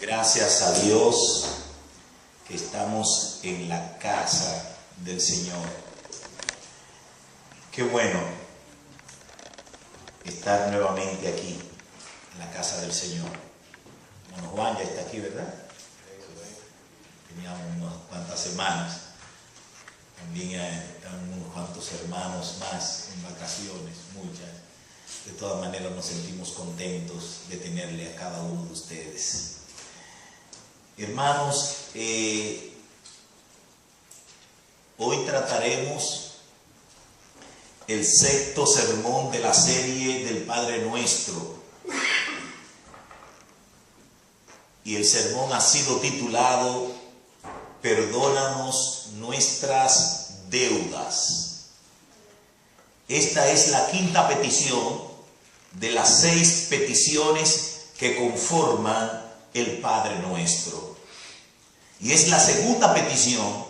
Gracias a Dios que estamos en la casa del Señor. Qué bueno estar nuevamente aquí, en la casa del Señor. Bueno, Juan ya está aquí, ¿verdad? Teníamos unas cuantas semanas. También están unos cuantos hermanos más en vacaciones, muchas. De todas maneras nos sentimos contentos de tenerle a cada uno de ustedes. Hermanos, hoy trataremos el sexto sermón de la serie del Padre Nuestro. Y el sermón ha sido titulado Perdónanos nuestras deudas. Esta es la quinta petición de las 6 peticiones que conforman el Padre Nuestro. Y es la segunda petición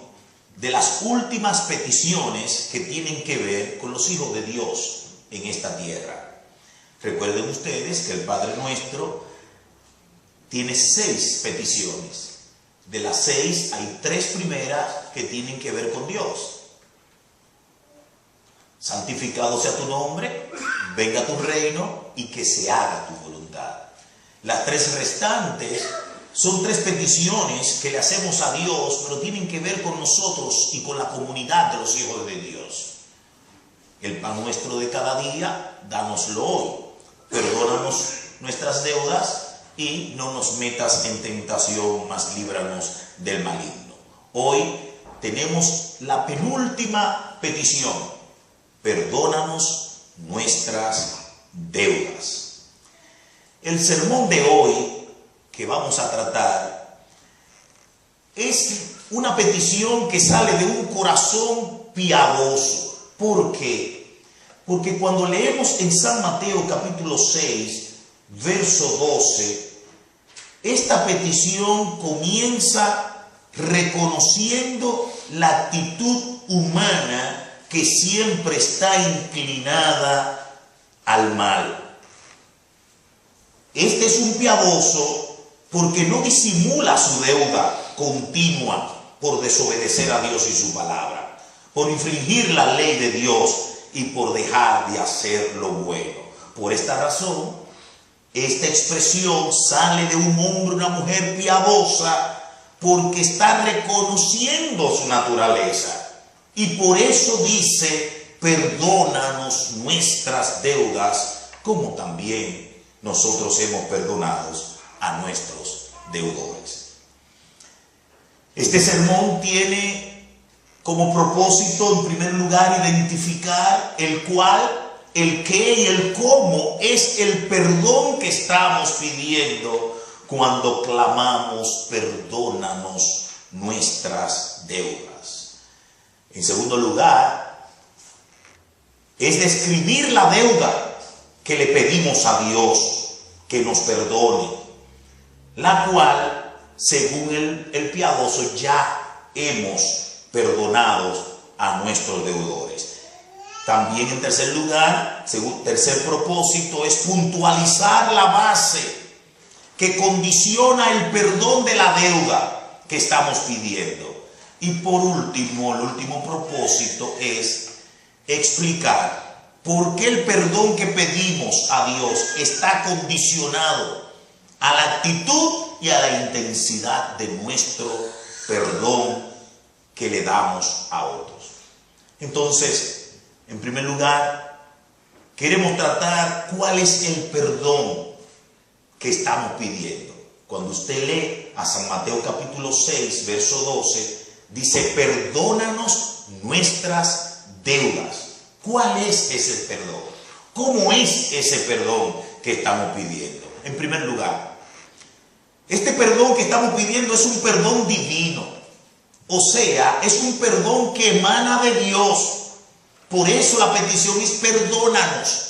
de las últimas peticiones que tienen que ver con los hijos de Dios en esta tierra. Recuerden ustedes que el Padre Nuestro tiene 6 peticiones. De las 6 hay 3 primeras que tienen que ver con Dios. Santificado sea tu nombre, venga tu reino y que se haga tu voluntad. Las 3 restantes son 3 peticiones que le hacemos a Dios, pero tienen que ver con nosotros y con la comunidad de los hijos de Dios. El pan nuestro de cada día, dánoslo hoy. Perdónanos nuestras deudas y no nos metas en tentación, mas líbranos del maligno. Hoy tenemos la penúltima petición. Perdónanos nuestras deudas. El sermón de hoy que vamos a tratar es una petición que sale de un corazón piadoso. ¿Por qué? Porque cuando leemos en San Mateo capítulo 6, verso 12, esta petición comienza reconociendo la actitud humana que siempre está inclinada al mal. Este es un piadoso porque no disimula su deuda continua por desobedecer a Dios y su palabra, por infringir la ley de Dios y por dejar de hacer lo bueno. Por esta razón, esta expresión sale de un hombre o una mujer piadosa porque está reconociendo su naturaleza. Y por eso dice, perdónanos nuestras deudas, como también nosotros hemos perdonado a nuestros deudores. Este sermón tiene como propósito, en primer lugar, identificar el cuál, el qué y el cómo es el perdón que estamos pidiendo cuando clamamos, perdónanos nuestras deudas. En segundo lugar, es describir la deuda que le pedimos a Dios que nos perdone, la cual, según el piadoso, ya hemos perdonado a nuestros deudores. También, en tercer lugar, tercer propósito, es puntualizar la base que condiciona el perdón de la deuda que estamos pidiendo. Y por último, el último propósito es explicar por qué el perdón que pedimos a Dios está condicionado a la actitud y a la intensidad de nuestro perdón que le damos a otros. Entonces, en primer lugar, queremos tratar cuál es el perdón que estamos pidiendo. Cuando usted lee a San Mateo capítulo 6, verso 12, dice, perdónanos nuestras deudas. ¿Cuál es ese perdón? ¿Cómo es ese perdón que estamos pidiendo? En primer lugar, este perdón que estamos pidiendo es un perdón divino. O sea, es un perdón que emana de Dios. Por eso la petición es perdónanos.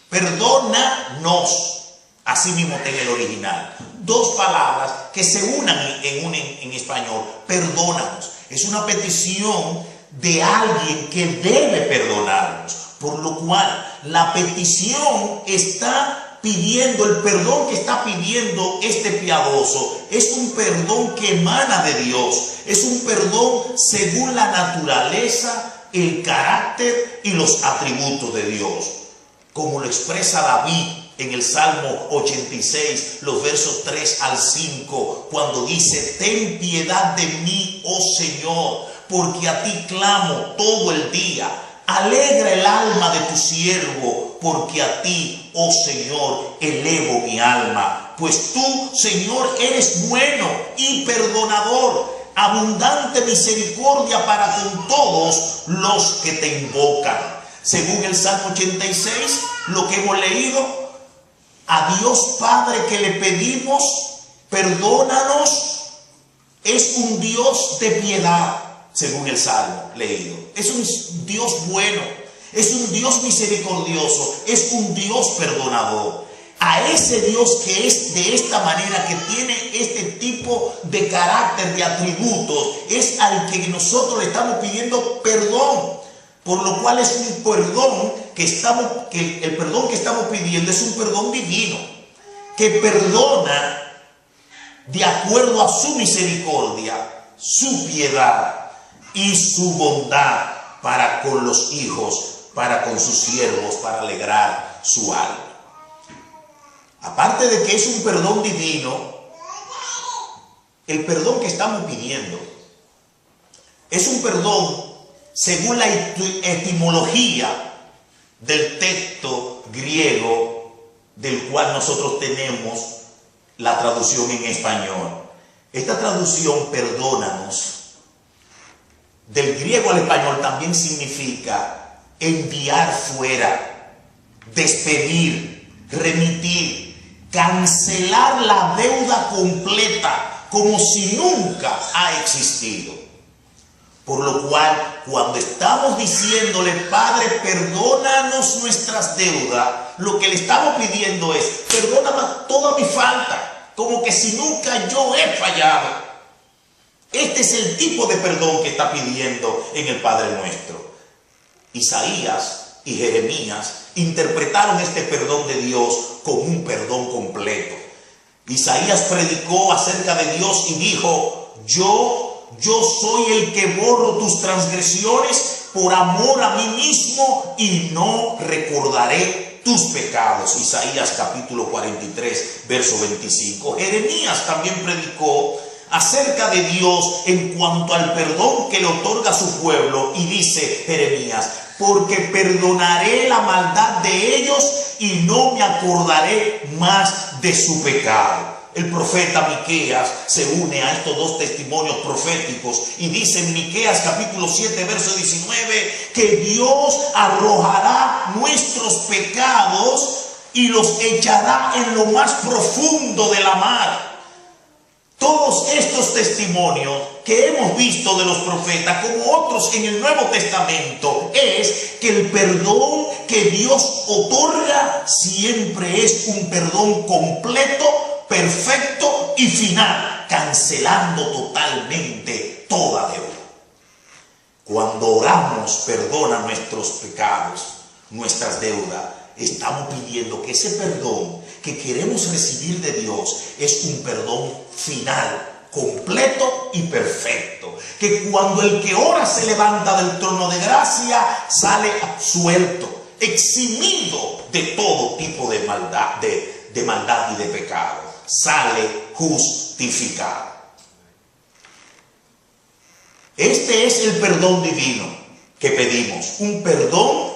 Perdónanos. Así mismo está en el original. 2 palabras que se unan en español. Perdónanos. Es una petición de alguien que debe perdonarnos. Por lo cual, la petición está pidiendo, el perdón que está pidiendo pidiendo este piadoso es un perdón que emana de Dios, es un perdón según la naturaleza, el carácter y los atributos de Dios, como lo expresa David en el Salmo 86, los versos 3 al 5, cuando dice: ten piedad de mí, oh Señor, porque a ti clamo todo el día. Alegra el alma de tu siervo, porque a ti, oh Señor, elevo mi alma. Pues tú, Señor, eres bueno y perdonador, abundante misericordia para con todos los que te invocan. Según el Salmo 86, lo que hemos leído, a Dios Padre que le pedimos, perdónanos, es un Dios de piedad, según el Salmo leído. Es un Dios bueno, es un Dios misericordioso, es un Dios perdonador. A ese Dios que es de esta manera, que tiene este tipo de carácter, de atributos, es al que nosotros le estamos pidiendo perdón. Por lo cual es un perdón el perdón que estamos pidiendo es un perdón divino, que perdona de acuerdo a su misericordia, su piedad y su bondad para con los hijos, para con sus siervos, para alegrar su alma. Aparte de que es un perdón divino, el perdón que estamos pidiendo es un perdón según la etimología del texto griego del cual nosotros tenemos la traducción en español. Esta traducción, perdónanos, del griego al español también significa enviar fuera, despedir, remitir, cancelar la deuda completa como si nunca ha existido. Por lo cual, cuando estamos diciéndole: Padre, perdónanos nuestras deudas, lo que le estamos pidiendo es: perdóname toda mi falta, como que si nunca yo he fallado. Este es el tipo de perdón que está pidiendo en el Padre Nuestro. Isaías y Jeremías interpretaron este perdón de Dios como un perdón completo. Isaías predicó acerca de Dios y dijo: yo soy el que borro tus transgresiones por amor a mí mismo y no recordaré tus pecados. Isaías capítulo 43, verso 25. Jeremías también predicó acerca de Dios en cuanto al perdón que le otorga a su pueblo, y dice Jeremías: porque perdonaré la maldad de ellos y no me acordaré más de su pecado. El profeta Miqueas se une a estos dos testimonios proféticos y dice en Miqueas capítulo 7 verso 19 que Dios arrojará nuestros pecados y los echará en lo más profundo de la mar. Todos estos testimonios que hemos visto de los profetas, como otros en el Nuevo Testamento, es que el perdón que Dios otorga siempre es un perdón completo, perfecto y final, cancelando totalmente toda deuda. Cuando oramos, perdona nuestros pecados, nuestras deudas, estamos pidiendo que ese perdón que queremos recibir de Dios es un perdón final, completo y perfecto. Que cuando el que ora se levanta del trono de gracia, sale absuelto, eximido de todo tipo de maldad, de maldad y de pecado. Sale justificado. Este es el perdón divino que pedimos. Un perdón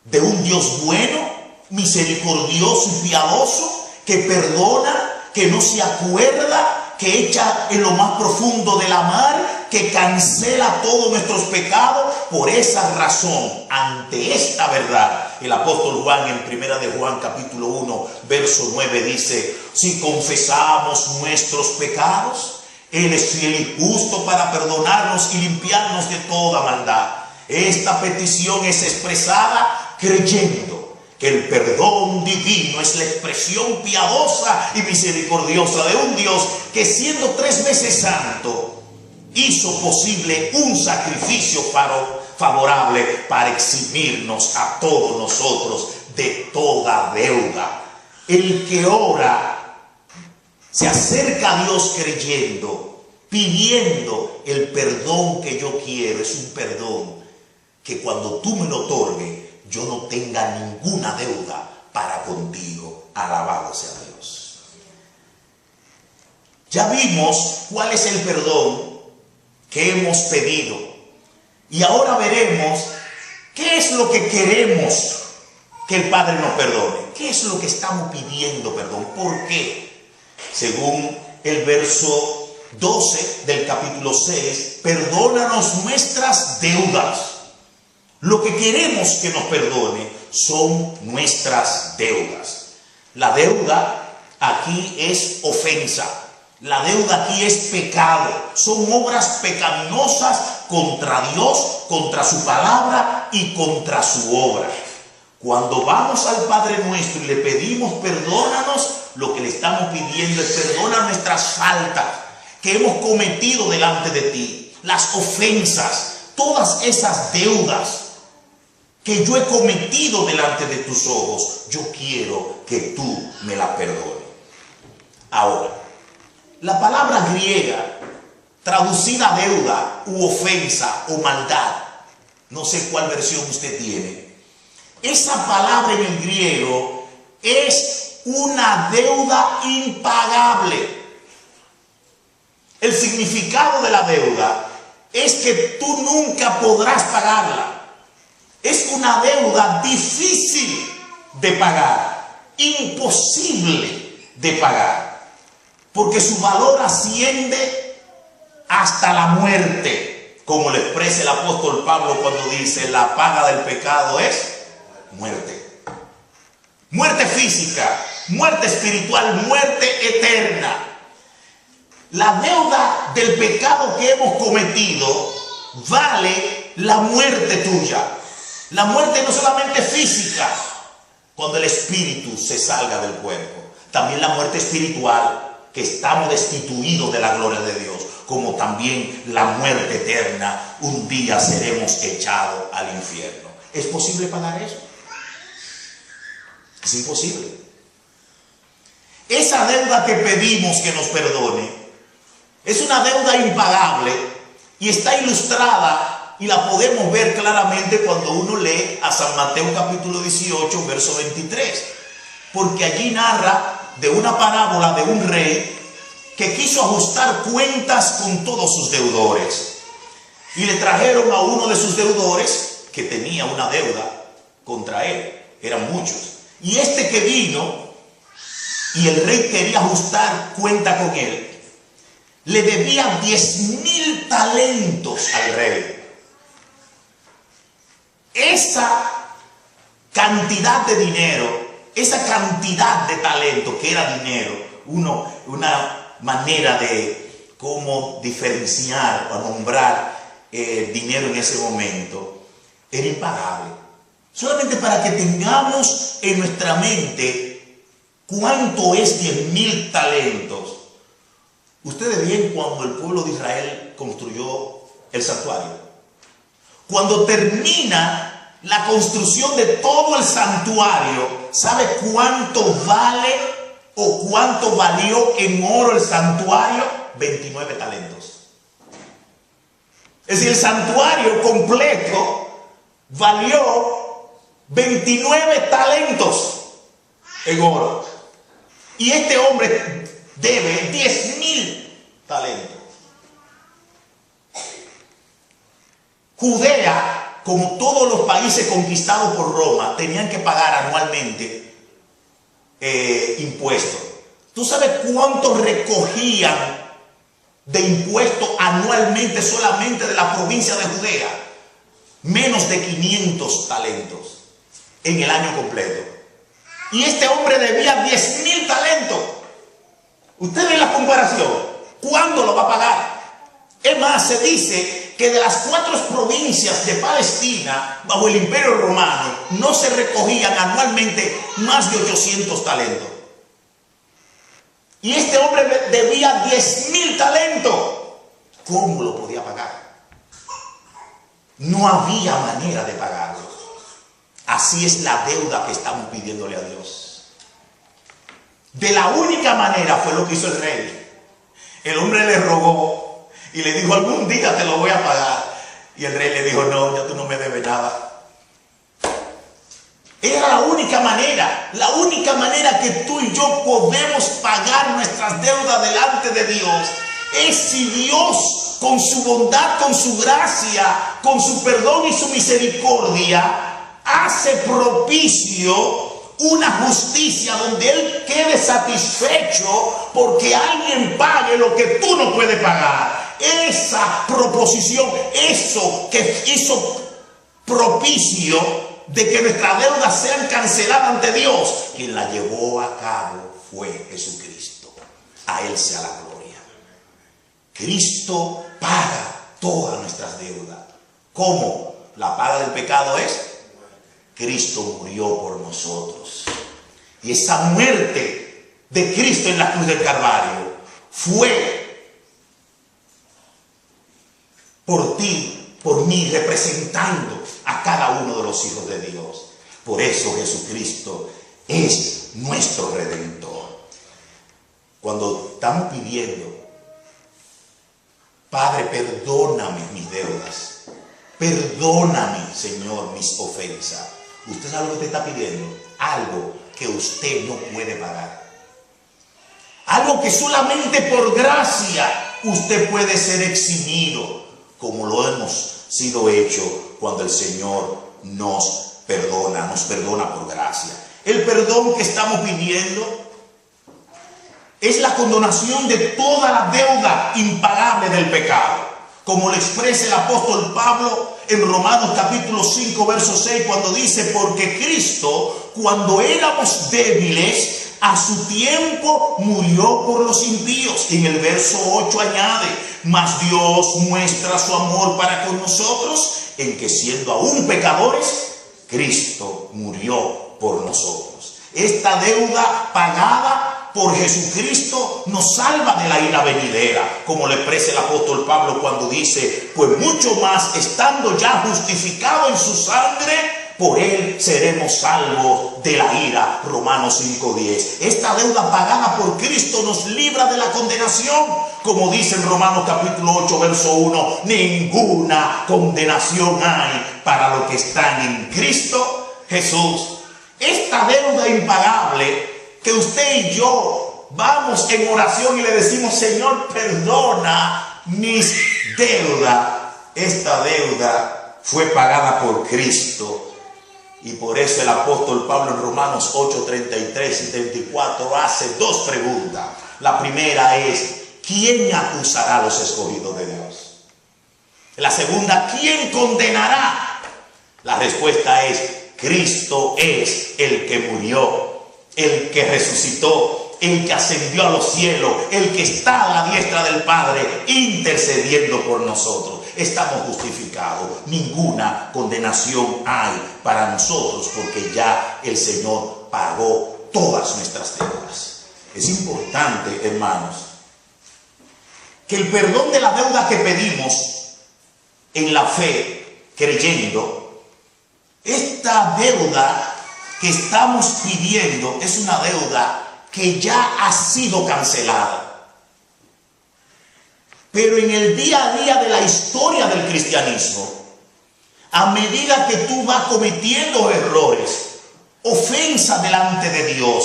de un Dios bueno, misericordioso y piadoso, que perdona, que no se acuerda, que echa en lo más profundo de la mar, que cancela todos nuestros pecados. Por esa razón, ante esta verdad, el apóstol Juan en primera de Juan capítulo 1 verso 9 dice: si confesamos nuestros pecados, Él es fiel y justo para perdonarnos y limpiarnos de toda maldad. Esta petición es expresada creyendo que el perdón divino es la expresión piadosa y misericordiosa de un Dios que, siendo 3 veces santo, hizo posible un sacrificio favorable para eximirnos a todos nosotros de toda deuda. El que ora se acerca a Dios creyendo, pidiendo el perdón que yo quiero. Es un perdón que cuando tú me lo otorgues, yo no tenga ninguna deuda para contigo. Alabado sea Dios. Ya vimos cuál es el perdón que hemos pedido. Y ahora veremos qué es lo que queremos que el Padre nos perdone. ¿Qué es lo que estamos pidiendo perdón? ¿Por qué? Según el verso 12 del capítulo 6, perdónanos nuestras deudas. Lo que queremos que nos perdone son nuestras deudas. La deuda aquí es ofensa. La deuda aquí es pecado. Son obras pecaminosas contra Dios, contra su palabra y contra su obra. Cuando vamos al Padre nuestro y le pedimos perdónanos, lo que le estamos pidiendo es perdona nuestras faltas que hemos cometido delante de ti, las ofensas, todas esas deudas que yo he cometido delante de tus ojos. Yo quiero que tú me las perdones. Ahora, la palabra griega traducida deuda u ofensa o maldad, no sé cuál versión usted tiene, esa palabra en el griego es una deuda impagable. El significado de la deuda es que tú nunca podrás pagarla. Es una deuda difícil de pagar, imposible de pagar, porque su valor asciende hasta la muerte, como lo expresa el apóstol Pablo cuando dice: la paga del pecado es muerte. Muerte física, muerte espiritual, muerte eterna. La deuda del pecado que hemos cometido vale la muerte tuya. La muerte no solamente física, cuando el espíritu se salga del cuerpo, también la muerte espiritual, que estamos destituidos de la gloria de Dios, como también la muerte eterna, un día seremos echados al infierno. ¿Es posible pagar eso? Es imposible. Esa deuda que pedimos que nos perdone es una deuda impagable y está ilustrada y la podemos ver claramente cuando uno lee a San Mateo capítulo 18, verso 23. Porque allí narra de una parábola de un rey que quiso ajustar cuentas con todos sus deudores. Y le trajeron a uno de sus deudores que tenía una deuda contra él. Eran muchos. Y este que vino y el rey quería ajustar cuenta con él, le debía 10,000 talentos al rey. Esa cantidad de dinero, esa cantidad de talento que era dinero, una manera de cómo diferenciar o nombrar dinero en ese momento, era impagable. Solamente para que tengamos en nuestra mente cuánto es 10,000 talentos. Ustedes ven cuando el pueblo de Israel construyó el santuario. Cuando termina la construcción de todo el santuario, ¿sabe cuánto vale o cuánto valió en oro el santuario? 29 talentos. Es decir, el santuario completo valió 29 talentos en oro. Y este hombre debe 10,000 talentos. Judea, como todos los países conquistados por Roma, tenían que pagar anualmente impuestos. ¿Tú sabes cuánto recogían de impuestos anualmente solamente de la provincia de Judea? Menos de 500 talentos en el año completo. Y este hombre debía 10,000 talentos. Usted ve la comparación. ¿Cuándo lo va a pagar? Es más, se dice que de las 4 provincias de Palestina, bajo el Imperio Romano, no se recogían anualmente más de 800 talentos. Y este hombre debía 10,000 talentos. ¿Cómo lo podía pagar? No había manera de pagarlo. Así es la deuda que estamos pidiéndole a Dios. De la única manera fue lo que hizo el rey. El hombre le rogó y le dijo, algún día te lo voy a pagar. Y el rey le dijo, no, ya tú no me debes nada. Era la única manera que tú y yo podemos pagar nuestras deudas delante de Dios. Es si Dios, con su bondad, con su gracia, con su perdón y su misericordia, hace propicio una justicia donde Él quede satisfecho porque alguien pague lo que tú no puedes pagar. Esa proposición, eso que hizo propicio de que nuestras deudas sean canceladas ante Dios, quien la llevó a cabo fue Jesucristo. A Él sea la gloria. Cristo paga todas nuestras deudas. ¿Cómo? La paga del pecado es: Cristo murió por nosotros. Y esa muerte de Cristo en la cruz del Calvario fue por ti, por mí, representando a cada uno de los hijos de Dios. Por eso Jesucristo es nuestro Redentor. Cuando estamos pidiendo, Padre, perdóname mis deudas, perdóname, Señor, mis ofensas. Usted sabe lo que usted está pidiendo, algo que usted no puede pagar, algo que solamente por gracia usted puede ser eximido, como lo hemos sido hecho cuando el Señor nos perdona por gracia. El perdón que estamos pidiendo es la condonación de toda la deuda impagable del pecado, como lo expresa el apóstol Pablo en Romanos capítulo 5, verso 6, cuando dice: porque Cristo, cuando éramos débiles, a su tiempo murió por los impíos. Y en el verso 8 añade: mas Dios muestra su amor para con nosotros, en que siendo aún pecadores, Cristo murió por nosotros. Esta deuda pagada por Jesucristo nos salva de la ira venidera, como le expresa el apóstol Pablo cuando dice: pues mucho más, estando ya justificado en su sangre, por Él seremos salvos de la ira. Romanos 5:10. Esta deuda pagada por Cristo nos libra de la condenación, como dice en Romanos capítulo 8, verso 1: ninguna condenación hay para los que están en Cristo Jesús. Esta deuda impagable que usted y yo vamos en oración y le decimos: Señor, perdona mis deudas. Esta deuda fue pagada por Cristo. Y por eso el apóstol Pablo en Romanos 8, 33 y 34 hace dos preguntas. La primera es: ¿quién acusará a los escogidos de Dios? La segunda: ¿quién condenará? La respuesta es: Cristo es el que murió, el que resucitó, el que ascendió a los cielos, el que está a la diestra del Padre, intercediendo por nosotros. Estamos justificados. Ninguna condenación hay para nosotros, porque ya el Señor pagó todas nuestras deudas. Es importante, hermanos, que el perdón de la deuda que pedimos en la fe, creyendo, esta deuda que estamos pidiendo es una deuda que ya ha sido cancelada. Pero en el día a día de la historia del cristianismo, a medida que tú vas cometiendo errores, ofensas delante de Dios,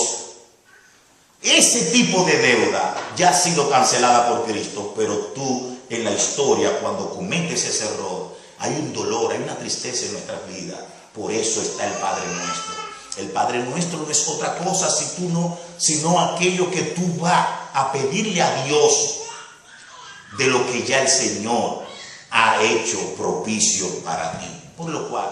ese tipo de deuda ya ha sido cancelada por Cristo. Pero tú, en la historia, cuando cometes ese error, hay un dolor, hay una tristeza en nuestras vidas. Por eso está el Padre Nuestro. El Padre Nuestro no es otra cosa sino aquello que tú vas a pedirle a Dios de lo que ya el Señor ha hecho propicio para ti. Por lo cual,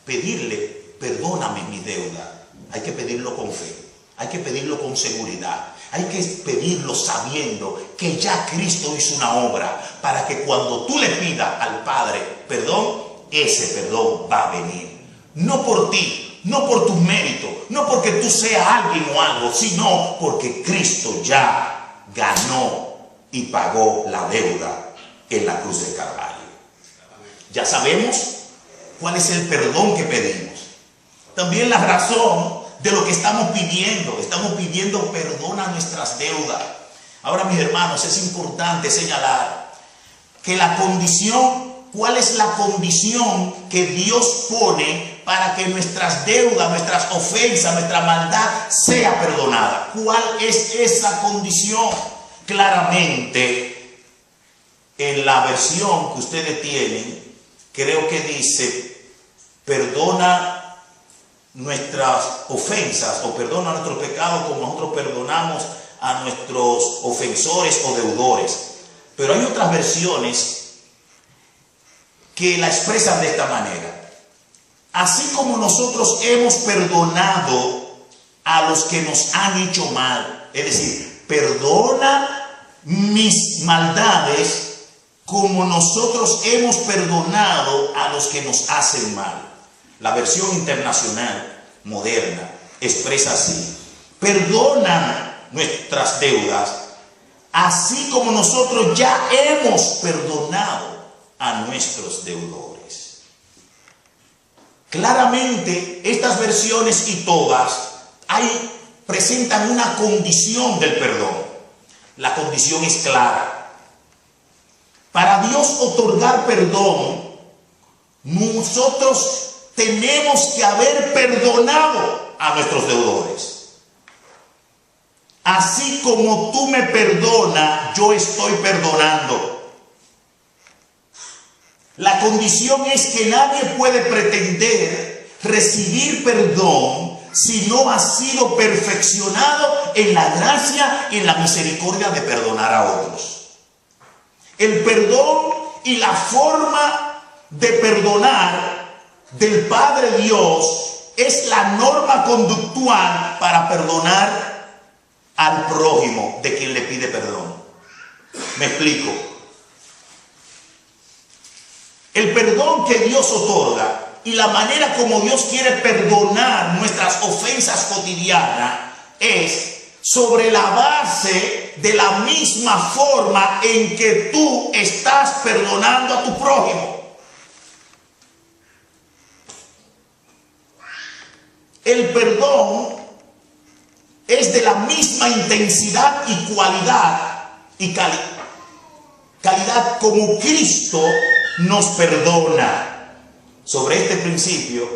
pedirle: perdóname mi deuda, hay que pedirlo con fe, hay que pedirlo con seguridad, hay que pedirlo sabiendo que ya Cristo hizo una obra para que cuando tú le pidas al Padre perdón, ese perdón va a venir. No por ti, no por tus méritos, no porque tú seas alguien o algo, sino porque Cristo ya ganó y pagó la deuda en la cruz del Calvario. Ya sabemos cuál es el perdón que pedimos. También la razón de lo que estamos pidiendo. Estamos pidiendo perdón a nuestras deudas. Ahora, mis hermanos, es importante señalar que la condición, ¿cuál es la condición que Dios pone para que nuestras deudas, nuestras ofensas, nuestra maldad sea perdonada? ¿Cuál es esa condición? Claramente, en la versión que ustedes tienen, creo que dice, perdona nuestras ofensas o perdona nuestros pecados como nosotros perdonamos a nuestros ofensores o deudores. Pero hay otras versiones que la expresan de esta manera. Así como nosotros hemos perdonado a los que nos han hecho mal, es decir, perdona mis maldades como nosotros hemos perdonado a los que nos hacen mal. La versión internacional moderna expresa así: perdona nuestras deudas, así como nosotros ya hemos perdonado a nuestros deudores. Claramente, estas versiones y todas presentan una condición del perdón. La condición es clara. Para Dios otorgar perdón, nosotros tenemos que haber perdonado a nuestros deudores. Así como tú me perdonas, yo estoy perdonando. La condición es que nadie puede pretender recibir perdón si no ha sido perfeccionado en la gracia y en la misericordia de perdonar a otros. El perdón y la forma de perdonar del Padre Dios es la norma conductual para perdonar al prójimo de quien le pide perdón. Me explico. El perdón que Dios otorga y la manera como Dios quiere perdonar nuestras ofensas cotidianas es sobre la base de la misma forma en que tú estás perdonando a tu prójimo. El perdón es de la misma intensidad y cualidad y calidad como Cristo nos perdona. Sobre este principio,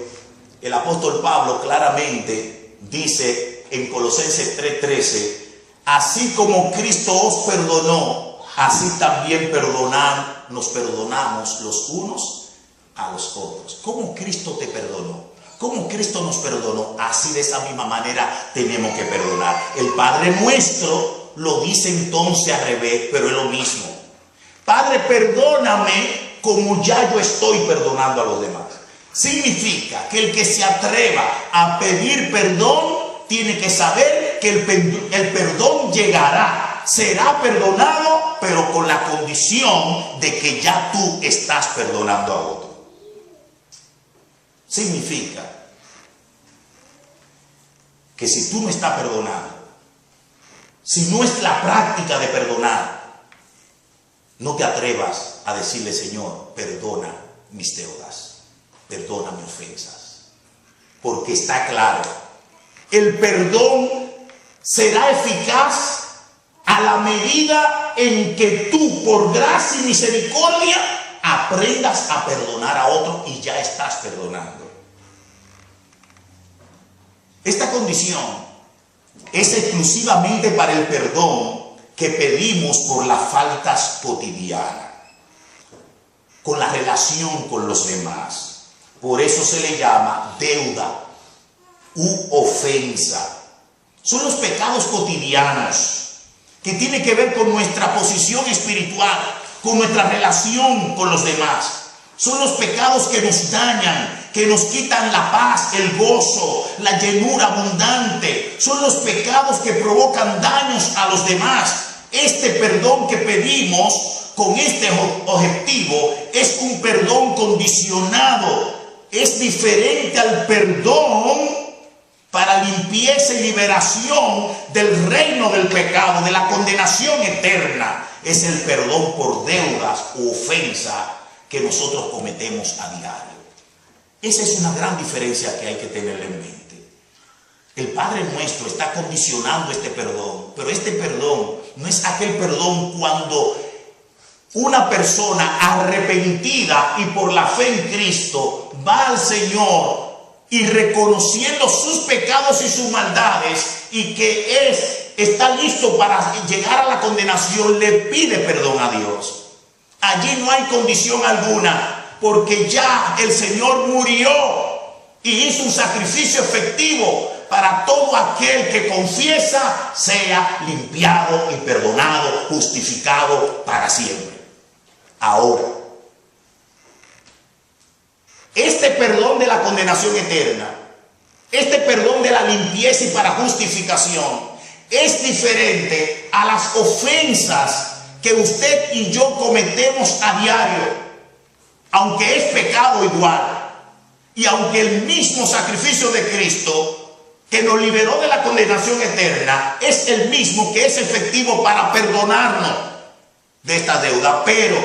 el apóstol Pablo claramente dice en Colosenses 3:13, así como Cristo os perdonó, así también nos perdonamos los unos a los otros. ¿Cómo Cristo te perdonó? ¿Cómo Cristo nos perdonó? Así, de esa misma manera tenemos que perdonar. El Padre nuestro lo dice entonces al revés, pero es lo mismo. Padre, perdóname como ya yo estoy perdonando a los demás. Significa que el que se atreva a pedir perdón tiene que saber que el perdón llegará, será perdonado, pero con la condición de que ya tú estás perdonando a otro. Significa que si tú no estás perdonando, si no es la práctica de perdonar, no te atrevas a decirle, Señor, perdona mis deudas, perdona mis ofensas, porque está claro, el perdón será eficaz a la medida en que tú, por gracia y misericordia, aprendas a perdonar a otro y ya estás perdonando. Esta condición es exclusivamente para el perdón que pedimos por las faltas cotidianas, con la relación con los demás. Por eso se le llama deuda u ofensa. Son los pecados cotidianos que tienen que ver con nuestra posición espiritual, con nuestra relación con los demás. Son los pecados que nos dañan, que nos quitan la paz, el gozo, la llenura abundante. Son los pecados que provocan daños a los demás. Este perdón que pedimos con este objetivo es un perdón condicionado. Es diferente al perdón para limpieza y liberación del reino del pecado, de la condenación eterna. Es el perdón por deudas u ofensas que nosotros cometemos a diario. Esa es una gran diferencia que hay que tener en mente. El Padre nuestro está condicionando este perdón, pero este perdón no es aquel perdón cuando una persona arrepentida y por la fe en Cristo va al Señor y reconociendo sus pecados y sus maldades y que está listo para llegar a la condenación, le pide perdón a Dios. Allí no hay condición alguna, porque ya el Señor murió y hizo un sacrificio efectivo para todo aquel que confiesa, sea limpiado y perdonado, justificado para siempre. Ahora, este perdón de la condenación eterna, este perdón de la limpieza y para justificación, es diferente a las ofensas que usted y yo cometemos a diario, aunque es pecado igual, y aunque el mismo sacrificio de Cristo que nos liberó de la condenación eterna es el mismo que es efectivo para perdonarnos de esta deuda, pero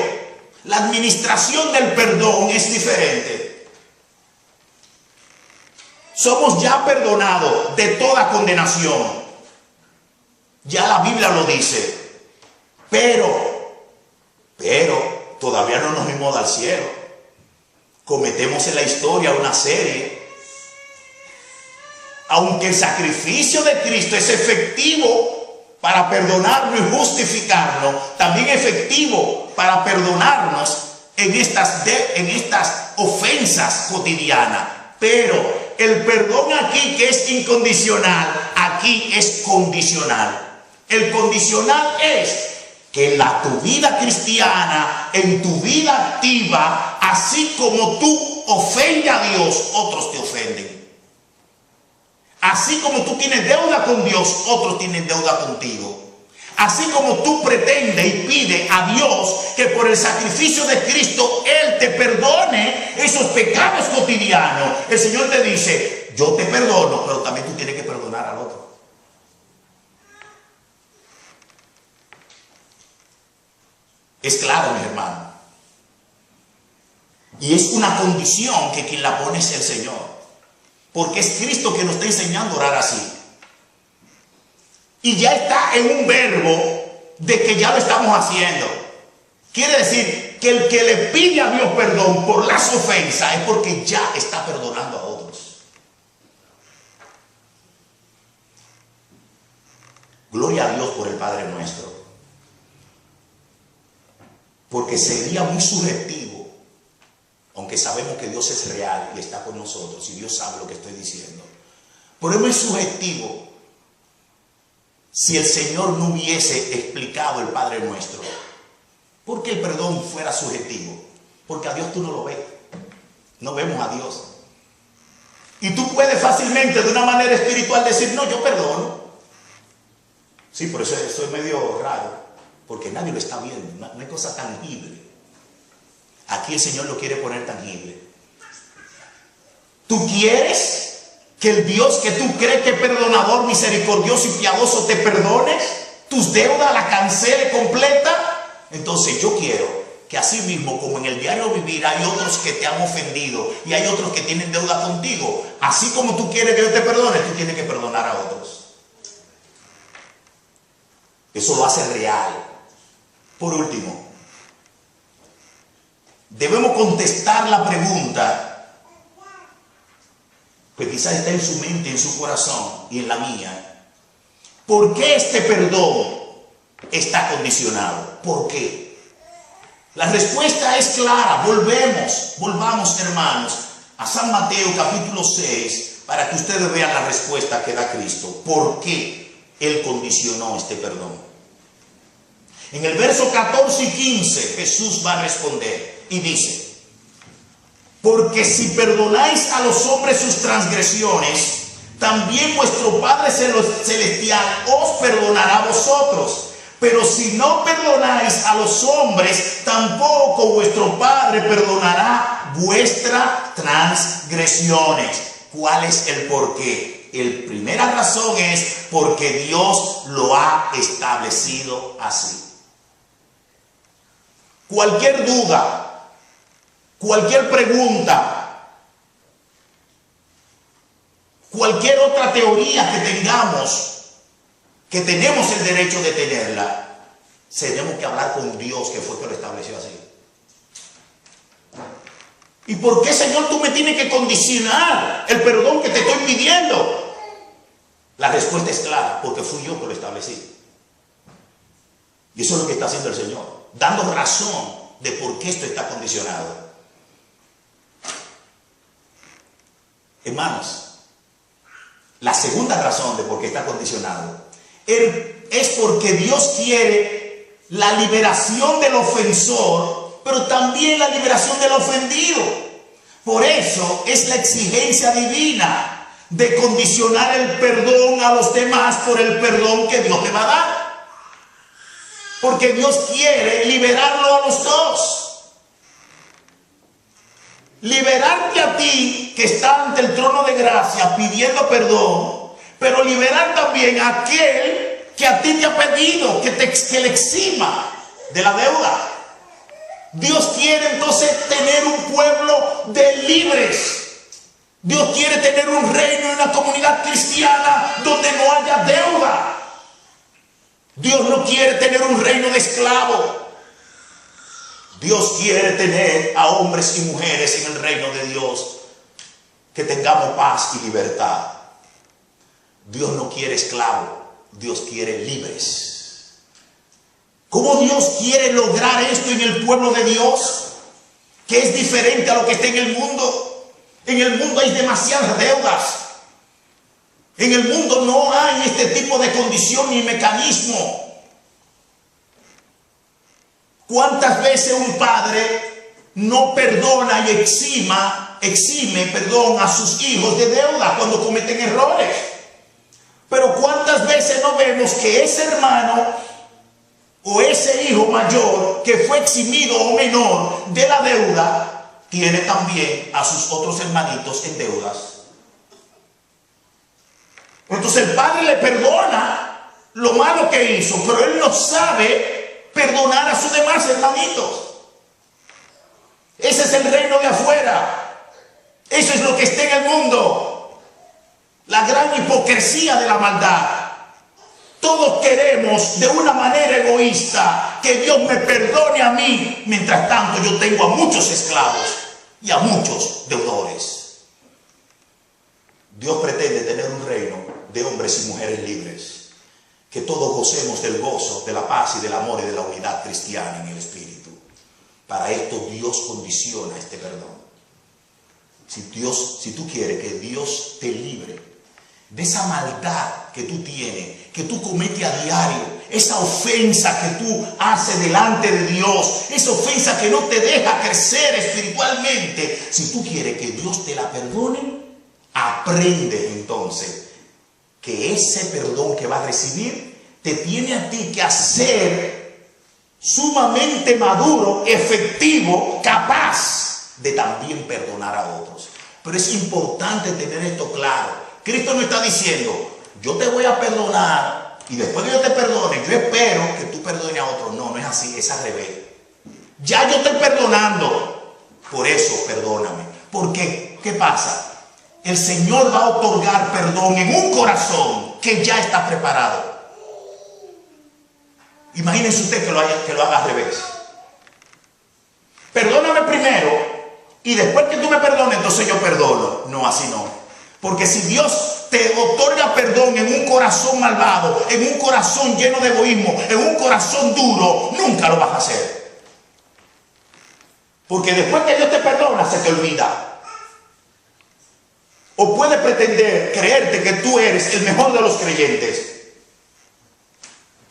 la administración del perdón es diferente. Somos ya perdonados de toda condenación. Ya la Biblia lo dice. Pero todavía no nos vimos al cielo. Cometemos en la historia una serie. Aunque el sacrificio de Cristo es efectivo para perdonarnos y justificarnos, también efectivo para perdonarnos en estas ofensas cotidianas. Pero el perdón aquí, que es incondicional, aquí es condicional. El condicional es que en tu vida cristiana, en tu vida activa, así como tú ofendes a Dios, otros te ofenden. Así como tú tienes deuda con Dios, otros tienen deuda contigo. Así como tú pretendes y pides a Dios que por el sacrificio de Cristo Él te perdone esos pecados cotidianos, el Señor te dice, yo te perdono, pero también tú tienes que perdonar al otro. Es claro, mi hermano. Y es una condición que quien la pone es el Señor. Porque es Cristo que nos está enseñando a orar así. Y ya está en un verbo de que ya lo estamos haciendo. Quiere decir que el que le pide a Dios perdón por las ofensas es porque ya está perdonando a otros. Gloria a Dios por el Padre nuestro. Porque sería muy subjetivo, aunque sabemos que Dios es real y está con nosotros y Dios sabe lo que estoy diciendo. Pero es muy subjetivo si el Señor no hubiese explicado el Padre nuestro. ¿Por qué el perdón fuera subjetivo? Porque a Dios tú no lo ves. No vemos a Dios. Y tú puedes fácilmente de una manera espiritual decir, no, yo perdono. Sí, por eso es medio raro. Porque nadie lo está viendo. No hay cosa tangible. Aquí el Señor lo quiere poner tangible. ¿Tú quieres que el Dios que tú crees que es perdonador, misericordioso y piadoso te perdone tus deudas, la cancele completa? Entonces yo quiero que así mismo, como en el diario vivir hay otros que te han ofendido y hay otros que tienen deuda contigo, así como tú quieres que yo te perdone, tú tienes que perdonar a otros. Eso lo hace real. Por último, debemos contestar la pregunta que quizás está en su mente, en su corazón y en la mía. ¿Por qué este perdón está condicionado? ¿Por qué? La respuesta es clara. Volvamos hermanos a San Mateo capítulo 6 para que ustedes vean la respuesta que da Cristo. ¿Por qué Él condicionó este perdón? En el verso 14 y 15 Jesús va a responder y dice, porque si perdonáis a los hombres sus transgresiones, también vuestro Padre Celestial os perdonará a vosotros. Pero si no perdonáis a los hombres, tampoco vuestro Padre perdonará vuestras transgresiones. ¿Cuál es el porqué? La primera razón es porque Dios lo ha establecido así. Cualquier duda, cualquier pregunta, cualquier otra teoría que tengamos, que tenemos el derecho de tenerla, tenemos que hablar con Dios, que fue que lo estableció así. ¿Y por qué, Señor, tú me tienes que condicionar el perdón que te estoy pidiendo? La respuesta es clara, porque fui yo que lo establecí. Y eso es lo que está haciendo el Señor, dando razón de por qué esto está condicionado. Hermanos, la segunda razón de por qué está condicionado es porque Dios quiere la liberación del ofensor, pero también la liberación del ofendido. Por eso es la exigencia divina de condicionar el perdón a los demás por el perdón que Dios le va a dar. Porque Dios quiere liberarlo a los dos. Liberarte a ti, que está ante el trono de gracia pidiendo perdón, pero liberar también a aquel que a ti te ha pedido que le exima de la deuda. Dios quiere entonces tener un pueblo de libres. Dios quiere tener un reino y una comunidad cristiana donde no haya deuda. Dios no quiere tener un reino de esclavos. Dios quiere tener a hombres y mujeres en el reino de Dios, que tengamos paz y libertad. Dios no quiere esclavos, Dios quiere libres. ¿Cómo Dios quiere lograr esto en el pueblo de Dios? Que es diferente a lo que está en el mundo. En el mundo hay demasiadas deudas. En el mundo no hay este tipo de condición ni mecanismo. ¿Cuántas veces un padre no perdona y exime a sus hijos de deuda cuando cometen errores? Pero ¿cuántas veces no vemos que ese hermano o ese hijo mayor que fue eximido o menor de la deuda tiene también a sus otros hermanitos en deudas? Entonces el padre le perdona lo malo que hizo, pero él no sabe perdonar a sus demás hermanitos. Ese es el reino de afuera. Eso es lo que está en el mundo. La gran hipocresía de la maldad. Todos queremos de una manera egoísta que Dios me perdone a mí. Mientras tanto yo tengo a muchos esclavos y a muchos deudores. Dios pretende tener un reino de hombres y mujeres libres. Que todos gocemos del gozo, de la paz y del amor y de la unidad cristiana en el Espíritu. Para esto Dios condiciona este perdón. Si tú quieres que Dios te libre de esa maldad que tú tienes, que tú cometes a diario, esa ofensa que tú haces delante de Dios, esa ofensa que no te deja crecer espiritualmente, si tú quieres que Dios te la perdone, aprende entonces que ese perdón que va a recibir te tiene a ti que hacer sumamente maduro, efectivo, capaz de también perdonar a otros. Pero es importante tener esto claro. Cristo no está diciendo, yo te voy a perdonar y después que yo te perdone, yo espero que tú perdones a otros. No, no es así, es al revés. Ya yo estoy perdonando, por eso perdóname. ¿Por qué? ¿Qué pasa? El Señor va a otorgar perdón en un corazón que ya está preparado. Imagínense usted que lo haga al revés. Perdóname primero y después que tú me perdones, entonces yo perdono. No, así no. Porque si Dios te otorga perdón en un corazón malvado, en un corazón lleno de egoísmo, en un corazón duro, nunca lo vas a hacer. Porque después que Dios te perdona, se te olvida. O puede pretender creerte que tú eres el mejor de los creyentes.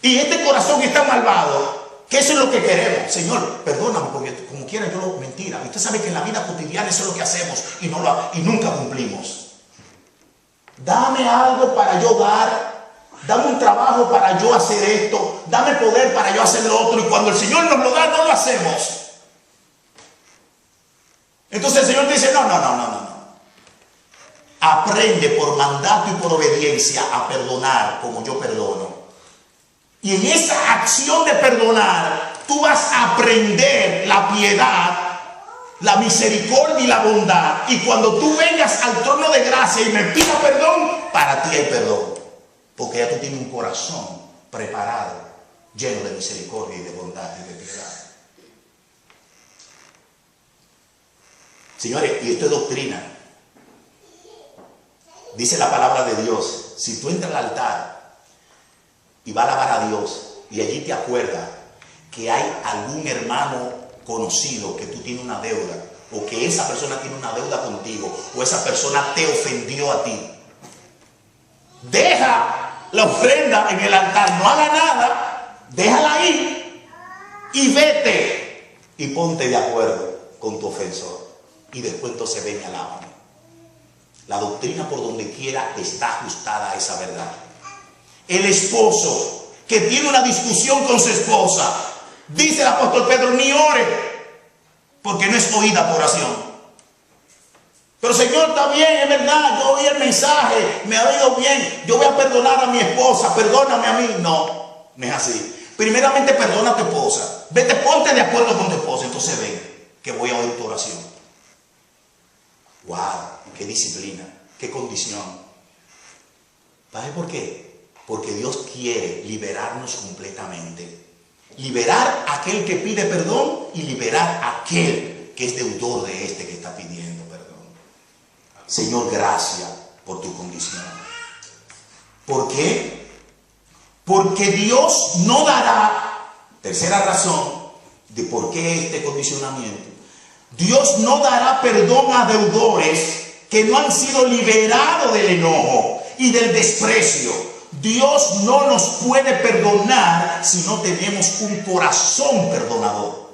Y este corazón está malvado, que eso es lo que queremos. Señor, perdóname, porque como quiera yo lo mentira. Usted sabe que en la vida cotidiana eso es lo que hacemos y nunca cumplimos. Dame algo para yo dar. Dame un trabajo para yo hacer esto. Dame poder para yo hacer lo otro. Y cuando el Señor nos lo da, no lo hacemos. Entonces el Señor dice, no. Aprende por mandato y por obediencia a perdonar como yo perdono. Y en esa acción de perdonar, tú vas a aprender la piedad la misericordia y la bondad. Y cuando tú vengas al trono de gracia y me pidas perdón, para ti hay perdón. Porque ya tú tienes un corazón preparado, lleno de misericordia y de bondad y de piedad. Señores, y esto es doctrina. Dice la palabra de Dios, si tú entras al altar y vas a alabar a Dios y allí te acuerdas que hay algún hermano conocido que tú tienes una deuda, o que esa persona tiene una deuda contigo, o esa persona te ofendió a ti, deja la ofrenda en el altar, no haga nada, déjala ahí y vete y ponte de acuerdo con tu ofensor. Y después entonces ven y alábame. La doctrina por donde quiera está ajustada a esa verdad. El esposo que tiene una discusión con su esposa, dice el apóstol Pedro, ni ore, porque no es oída por oración. Pero Señor, está bien, es verdad, yo oí el mensaje, me ha oído bien, yo voy a perdonar a mi esposa, perdóname a mí. No, no es así. Primeramente perdona a tu esposa, vete, ponte de acuerdo con tu esposa, entonces ven que voy a oír tu oración. Wow, qué disciplina, qué condición. ¿Sabes por qué? Porque Dios quiere liberarnos completamente. Liberar a aquel que pide perdón y liberar a aquel que es deudor de este que está pidiendo perdón. Señor, gracias por tu condición. ¿Por qué? Porque Dios no dará, tercera razón de por qué este condicionamiento, Dios no dará perdón a deudores que no han sido liberados del enojo y del desprecio. Dios no nos puede perdonar si no tenemos un corazón perdonador.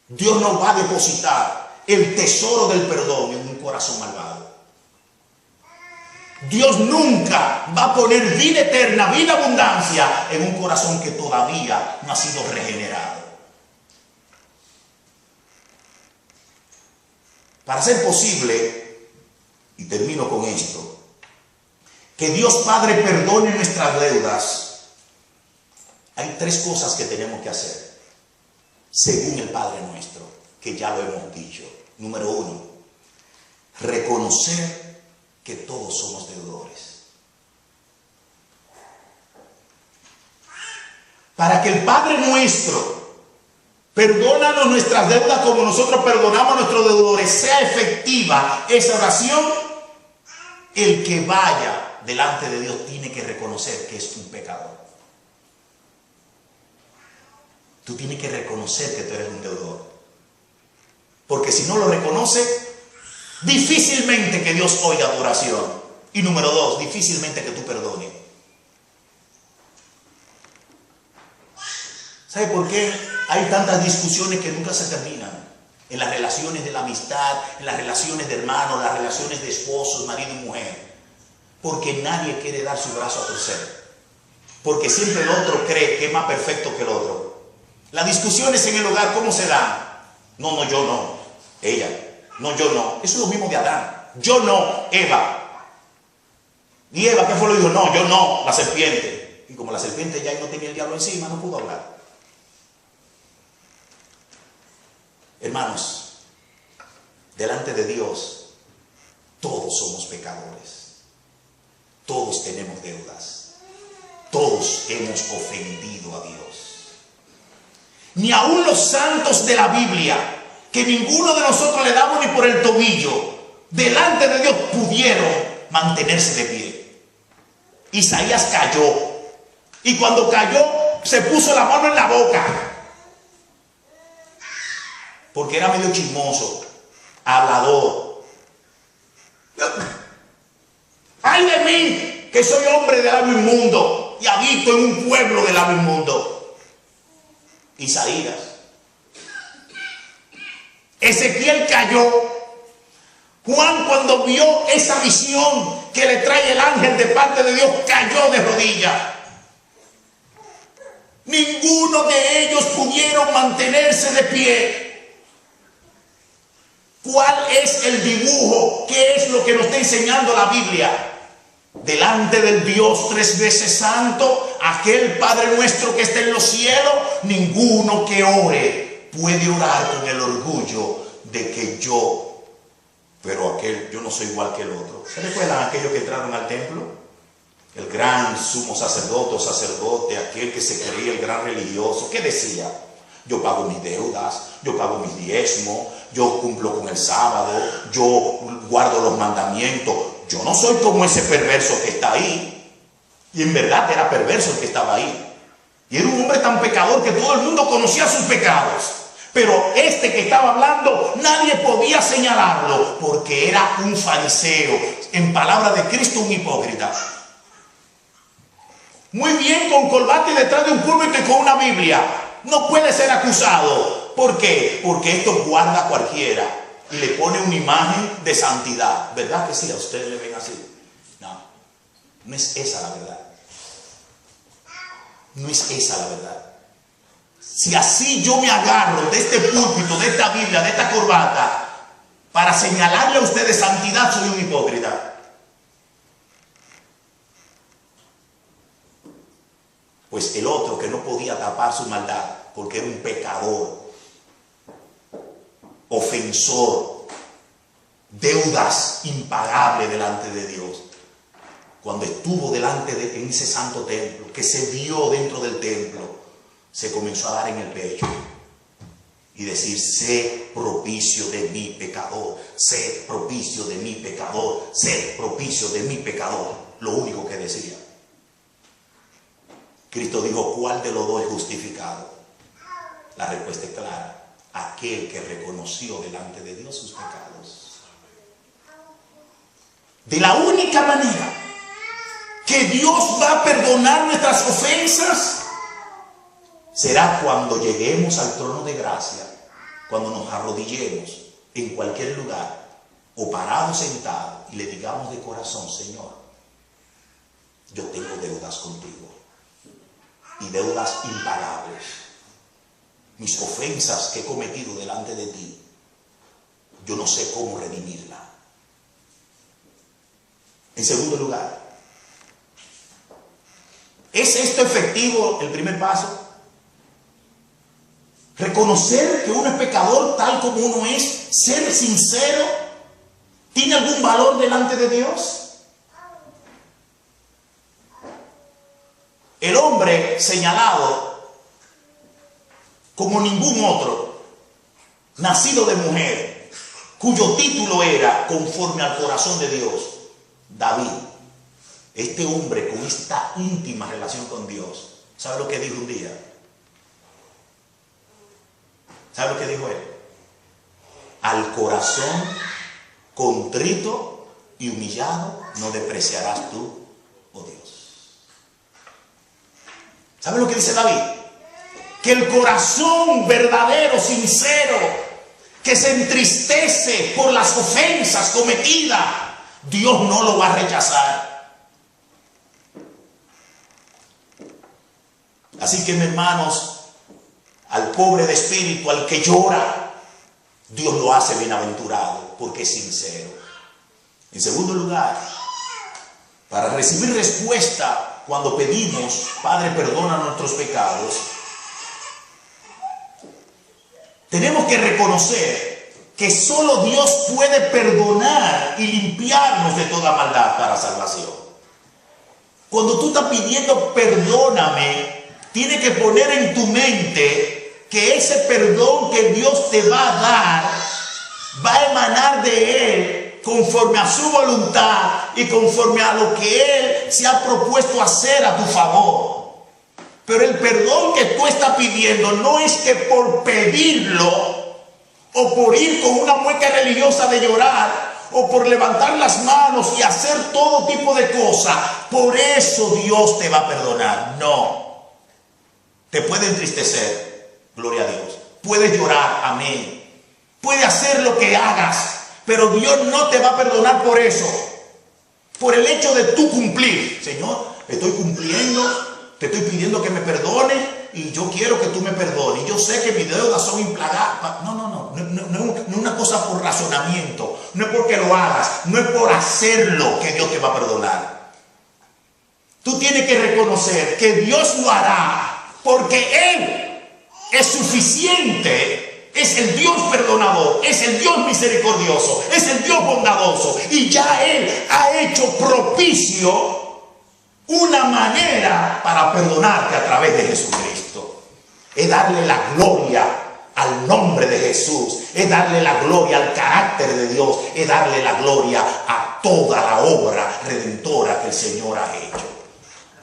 Dios no va a depositar el tesoro del perdón en un corazón malvado. Dios nunca va a poner vida eterna, vida abundancia en un corazón que todavía no ha sido regenerado. Para ser posible, y termino con esto, que Dios Padre perdone nuestras deudas, hay tres cosas que tenemos que hacer, según el Padre nuestro, que ya lo hemos dicho. Número uno, reconocer que todos somos deudores. Para que el Padre nuestro, perdónanos nuestras deudas como nosotros perdonamos a nuestros deudores, sea efectiva esa oración, el que vaya delante de Dios tiene que reconocer que es un pecador. Tú tienes que reconocer que tú eres un deudor. Porque si no lo reconoce, difícilmente que Dios oiga tu oración. Y número dos, difícilmente que tú perdones. ¿Sabe por qué hay tantas discusiones que nunca se terminan? En las relaciones de la amistad, en las relaciones de hermanos, las relaciones de esposos, marido y mujer. Porque nadie quiere dar su brazo a torcer. Porque siempre el otro cree que es más perfecto que el otro. Las discusiones en el hogar, ¿cómo se dan? No, yo no. Ella. No, yo no. Eso es lo mismo de Adán. Yo no, Eva. ¿Y Eva qué fue lo que dijo? No, yo no, la serpiente. Y como la serpiente ya no tenía el diablo encima, no pudo hablar. Hermanos, delante de Dios, todos somos pecadores. Todos tenemos deudas. Todos hemos ofendido a Dios. Ni aun los santos de la Biblia, que ninguno de nosotros le damos ni por el tobillo, delante de Dios pudieron mantenerse de pie. Isaías cayó. Y cuando cayó, se puso la mano en la boca. Porque era medio chismoso, hablador. ¡Ay de mí, que soy hombre de labio inmundo y habito en un pueblo de labio inmundo! Isaías. Ezequiel cayó. Juan, cuando vio esa visión que le trae el ángel de parte de Dios, cayó de rodillas. Ninguno de ellos pudieron mantenerse de pie. ¿Cuál es el dibujo? ¿Qué es lo que nos está enseñando la Biblia? Delante del Dios tres veces santo, aquel Padre nuestro que está en los cielos, ninguno que ore puede orar con el orgullo de que pero yo no soy igual que el otro. ¿Se recuerdan aquellos que entraron al templo? El gran sumo sacerdote, aquel que se creía el gran religioso, ¿qué decía? Yo pago mis deudas, yo pago mis diezmos, yo cumplo con el sábado, yo guardo los mandamientos. Yo no soy como ese perverso que está ahí. Y en verdad era perverso el que estaba ahí. Y era un hombre tan pecador que todo el mundo conocía sus pecados. Pero este que estaba hablando, nadie podía señalarlo porque era un fariseo. En palabras de Cristo, un hipócrita. Muy bien, con corbata y detrás de un púlpito y con una Biblia. No puede ser acusado. ¿Por qué? Porque esto guarda a cualquiera y le pone una imagen de santidad. ¿Verdad que sí? A ustedes le ven así. No, no es esa la verdad. No es esa la verdad. Si así yo me agarro de este púlpito, de esta Biblia, de esta corbata, para señalarle a ustedes santidad, soy un hipócrita. Pues el otro que no podía tapar su maldad, porque era un pecador, ofensor, deudas impagables delante de Dios. Cuando estuvo en ese santo templo, que se vio dentro del templo, se comenzó a dar en el pecho y decir: sé propicio de mi pecador, sé propicio de mi pecador, sé propicio de mi pecador. Lo único que decía. Cristo dijo: ¿cuál de los dos es justificado? La respuesta es clara: aquel que reconoció delante de Dios sus pecados. De la única manera que Dios va a perdonar nuestras ofensas será cuando lleguemos al trono de gracia, cuando nos arrodillemos en cualquier lugar, o parados, sentados, y le digamos de corazón: Señor, yo tengo deudas contigo, y deudas impagables. Mis ofensas que he cometido delante de ti, yo no sé cómo redimirla. En segundo lugar, ¿es esto efectivo el primer paso? Reconocer que uno es pecador tal como uno es, ser sincero, ¿tiene algún valor delante de Dios? El hombre señalado como ningún otro, nacido de mujer, cuyo título era conforme al corazón de Dios, David. Este hombre con esta íntima relación con Dios, ¿sabe lo que dijo un día? ¿Sabe lo que dijo él? Al corazón contrito y humillado no despreciarás tú, oh Dios. ¿Sabe lo que dice David? Que el corazón verdadero, sincero, que se entristece por las ofensas cometidas, Dios no lo va a rechazar. Así que, mis hermanos, al pobre de espíritu, al que llora, Dios lo hace bienaventurado porque es sincero. En segundo lugar, para recibir respuesta cuando pedimos: Padre, perdona nuestros pecados, tenemos que reconocer que solo Dios puede perdonar y limpiarnos de toda maldad para salvación. Cuando tú estás pidiendo perdóname, tienes que poner en tu mente que ese perdón que Dios te va a dar va a emanar de Él conforme a su voluntad y conforme a lo que Él se ha propuesto hacer a tu favor. Pero el perdón que tú estás pidiendo no es que por pedirlo, o por ir con una mueca religiosa de llorar, o por levantar las manos y hacer todo tipo de cosas, por eso Dios te va a perdonar. No. Te puede entristecer, gloria a Dios. Puedes llorar, amén. Puede hacer lo que hagas, pero Dios no te va a perdonar por eso. Por el hecho de tú cumplir. Señor, estoy cumpliendo, te estoy pidiendo que me perdone y yo quiero que tú me perdones. Y yo sé que mis deudas son implagables. No es una cosa por razonamiento. No es porque lo hagas, no es por hacerlo que Dios te va a perdonar. Tú tienes que reconocer que Dios lo hará porque Él es suficiente Es el Dios perdonador, es el Dios misericordioso, es el Dios bondadoso. Y ya Él ha hecho propicio una manera para perdonarte a través de Jesucristo. Es darle la gloria al nombre de Jesús, es darle la gloria al carácter de Dios, es darle la gloria a toda la obra redentora que el Señor ha hecho.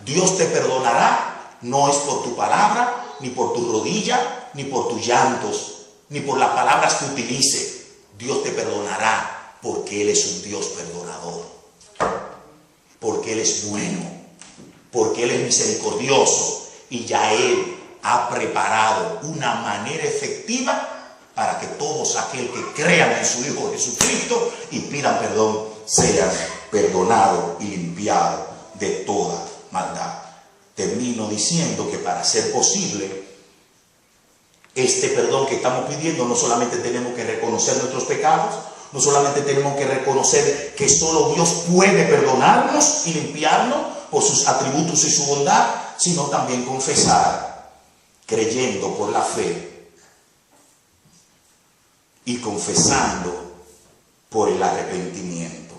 Dios te perdonará, no es por tu palabra, ni por tu rodilla, ni por tus llantos, ni por las palabras que utilice. Dios te perdonará porque Él es un Dios perdonador, porque Él es bueno, porque Él es misericordioso y ya Él ha preparado una manera efectiva para que todos aquellos que crean en su Hijo Jesucristo y pidan perdón sean perdonados y limpiados de toda maldad. Termino diciendo que para ser posible este perdón que estamos pidiendo, no solamente tenemos que reconocer nuestros pecados, no solamente tenemos que reconocer que solo Dios puede perdonarnos y limpiarnos por sus atributos y su bondad, sino también confesar, creyendo por la fe y confesando por el arrepentimiento.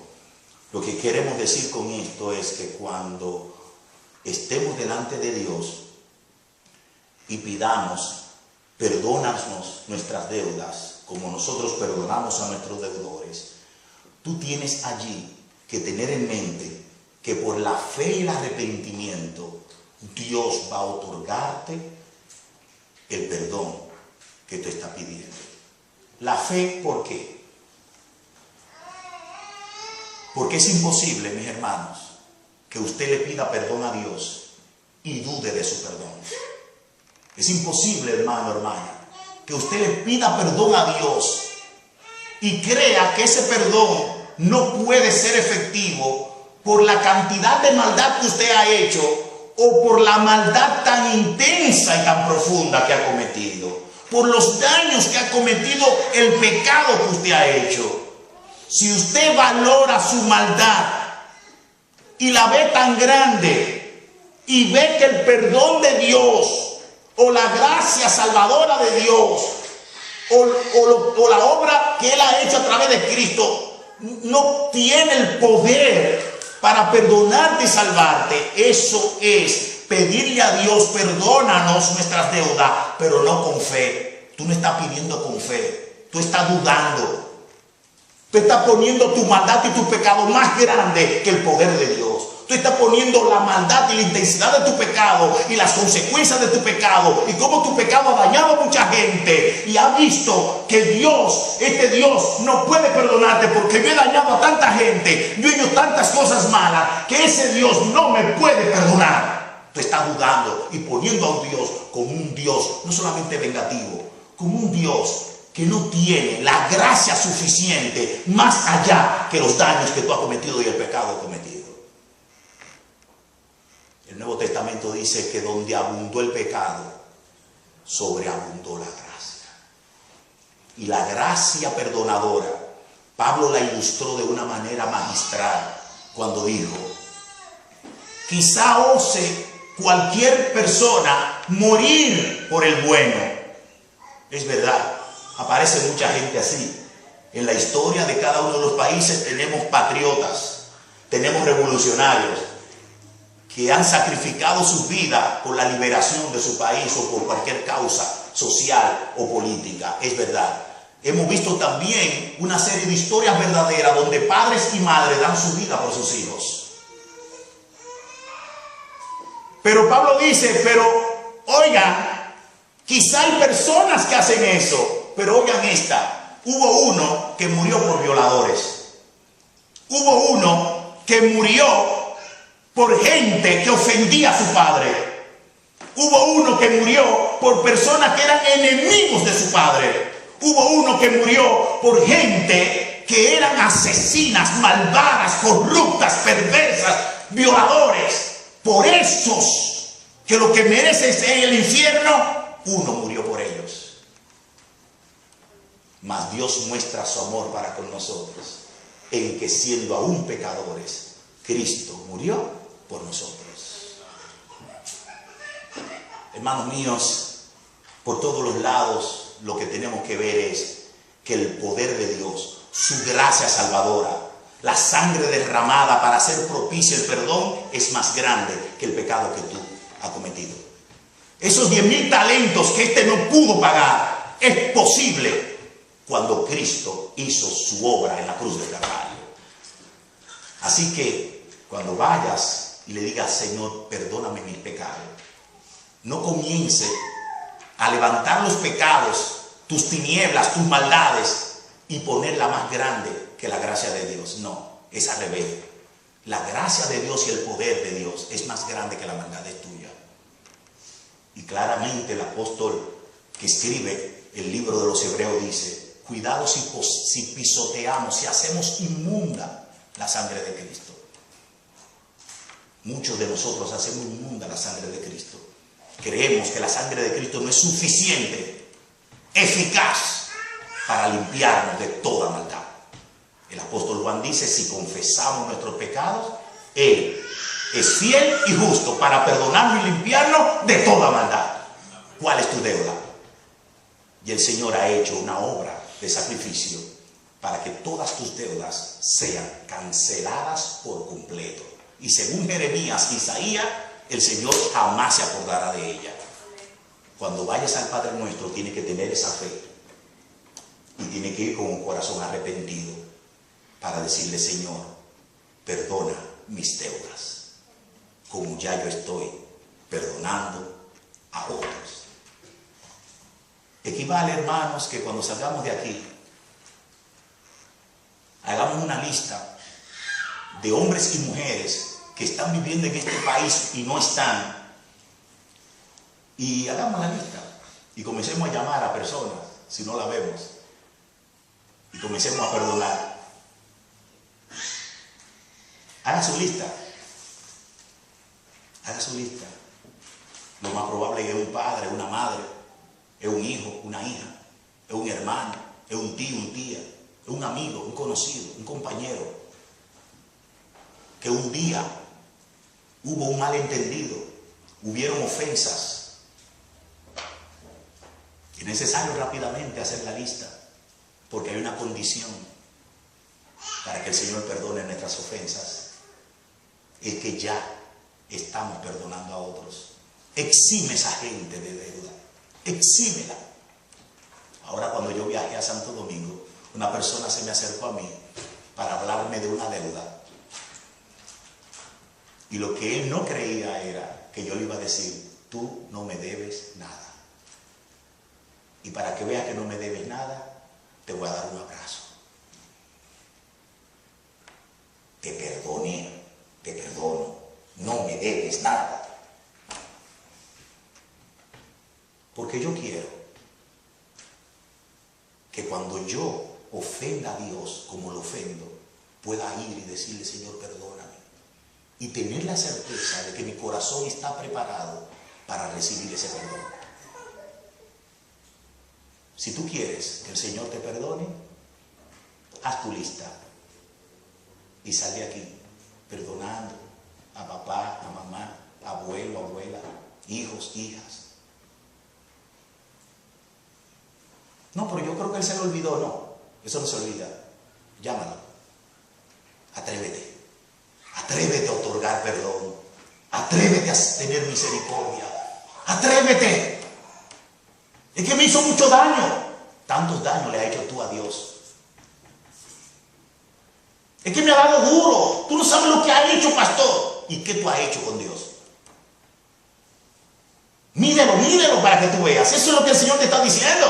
Lo que queremos decir con esto es que cuando estemos delante de Dios y pidamos, perdónanos nuestras deudas como nosotros perdonamos a nuestros deudores, tú tienes allí que tener en mente que por la fe y el arrepentimiento Dios va a otorgarte el perdón que tú estás pidiendo. La fe, ¿por qué? Porque es imposible, mis hermanos, que usted le pida perdón a Dios y dude de su perdón. Es imposible, hermano, hermana, que usted le pida perdón a Dios y crea que ese perdón no puede ser efectivo por la cantidad de maldad que usted ha hecho o por la maldad tan intensa y tan profunda que ha cometido, por los daños que ha cometido el pecado que usted ha hecho. Si usted valora su maldad y la ve tan grande y ve que el perdón de Dios o la gracia salvadora de Dios o la obra que Él ha hecho a través de Cristo no tiene el poder para perdonarte y salvarte, eso es pedirle a Dios, perdónanos nuestras deudas, pero no con fe. Tú no estás pidiendo con fe, tú estás dudando. Tú estás poniendo tu maldad y tu pecado más grande que el poder de Dios. Tú estás poniendo la maldad y la intensidad de tu pecado y las consecuencias de tu pecado y cómo tu pecado ha dañado a mucha gente y ha visto que Dios, este Dios, no puede perdonarte porque yo he dañado a tanta gente, yo he hecho tantas cosas malas que ese Dios no me puede perdonar. Tú estás dudando y poniendo a un Dios como un Dios no solamente vengativo, como un Dios que no tiene la gracia suficiente más allá que los daños que tú has cometido y el pecado cometido. El Nuevo Testamento dice que donde abundó el pecado, sobreabundó la gracia. Y la gracia perdonadora, Pablo la ilustró de una manera magistral cuando dijo: quizá ose cualquier persona morir por el bueno. Es verdad, aparece mucha gente así. En la historia de cada uno de los países tenemos patriotas, tenemos revolucionarios que han sacrificado su vida por la liberación de su país o por cualquier causa social o política. Es verdad. Hemos visto también una serie de historias verdaderas donde padres y madres dan su vida por sus hijos. Pero Pablo dice, pero oigan, quizá hay personas que hacen eso, pero oigan esta, hubo uno que murió por violadores, hubo uno que murió por gente que ofendía a su padre, hubo uno que murió por personas que eran enemigos de su padre, hubo uno que murió por gente que eran asesinas, malvadas, corruptas, perversas, violadores. Por esos que lo que merecen es el infierno, uno murió por ellos. Mas Dios muestra su amor para con nosotros en que siendo aún pecadores, Cristo murió por nosotros. Hermanos míos, por todos los lados lo que tenemos que ver es que el poder de Dios, su gracia salvadora, la sangre derramada para hacer propicio el perdón, es más grande que el pecado que tú has cometido. Esos 10,000 talentos que este no pudo pagar, es posible cuando Cristo hizo su obra en la cruz del Calvario. Así que cuando vayas y le digas, Señor, perdóname mis pecados, no comience a levantar los pecados, tus tinieblas, tus maldades, y ponerla más grande que la gracia de Dios. No, es al revés. La gracia de Dios y el poder de Dios es más grande que la maldad tuya. Y claramente el apóstol que escribe el libro de los Hebreos dice, cuidado si pisoteamos, si hacemos inmunda la sangre de Cristo. Muchos de nosotros hacemos inmunda la sangre de Cristo. Creemos que la sangre de Cristo no es suficiente, eficaz para limpiarnos de toda maldad. El apóstol Juan dice, si confesamos nuestros pecados, Él es fiel y justo para perdonarnos y limpiarnos de toda maldad. ¿Cuál es tu deuda? Y el Señor ha hecho una obra de sacrificio para que todas tus deudas sean canceladas por completo. Y según Jeremías y Isaías, el Señor jamás se acordará de ella. Cuando vayas al Padre Nuestro, tienes que tener esa fe y tienes que ir con un corazón arrepentido para decirle, Señor, perdona mis deudas, como ya yo estoy perdonando a otros. Equivale, hermanos, que cuando salgamos de aquí, hagamos una lista de hombres y mujeres que están viviendo en este país y no están, y hagamos la lista y comencemos a llamar a personas si no la vemos y comencemos a perdonar. Haga su lista, haga su lista. Lo más probable es que es un padre, una madre, es un hijo, una hija, es un hermano, es un tío, un tía, es un amigo, un conocido, un compañero, que un día hubo un malentendido, hubieron ofensas. Es necesario rápidamente hacer la lista, porque hay una condición para que el Señor perdone nuestras ofensas. Es que ya estamos perdonando a otros. Exime a esa gente de deuda, exímela. Ahora, cuando yo viajé a Santo Domingo, una persona se me acercó a mí para hablarme de una deuda. Y lo que él no creía era que yo le iba a decir, tú no me debes nada. Y para que veas que no me debes nada, te voy a dar un abrazo. Te perdoné, te perdono, no me debes nada. Porque yo quiero que cuando yo ofenda a Dios como lo ofendo, pueda ir y decirle, Señor, perdóname. Y tener la certeza de que mi corazón está preparado para recibir ese perdón. Si tú quieres que el Señor te perdone, haz tu lista y sal de aquí perdonando a papá, a mamá, abuelo, abuela, hijos, hijas. No, pero yo creo que él se lo olvidó. No, eso no se olvida. Llámalo. Atrévete. Atrévete a otorgar perdón. Atrévete a tener misericordia. Atrévete. Es que me hizo mucho daño. Tantos daños le has hecho tú a Dios. Es que me ha dado duro. Tú no sabes lo que ha hecho, pastor. ¿Y qué tú has hecho con Dios? Mídelo, mídelo para que tú veas. Eso es lo que el Señor te está diciendo.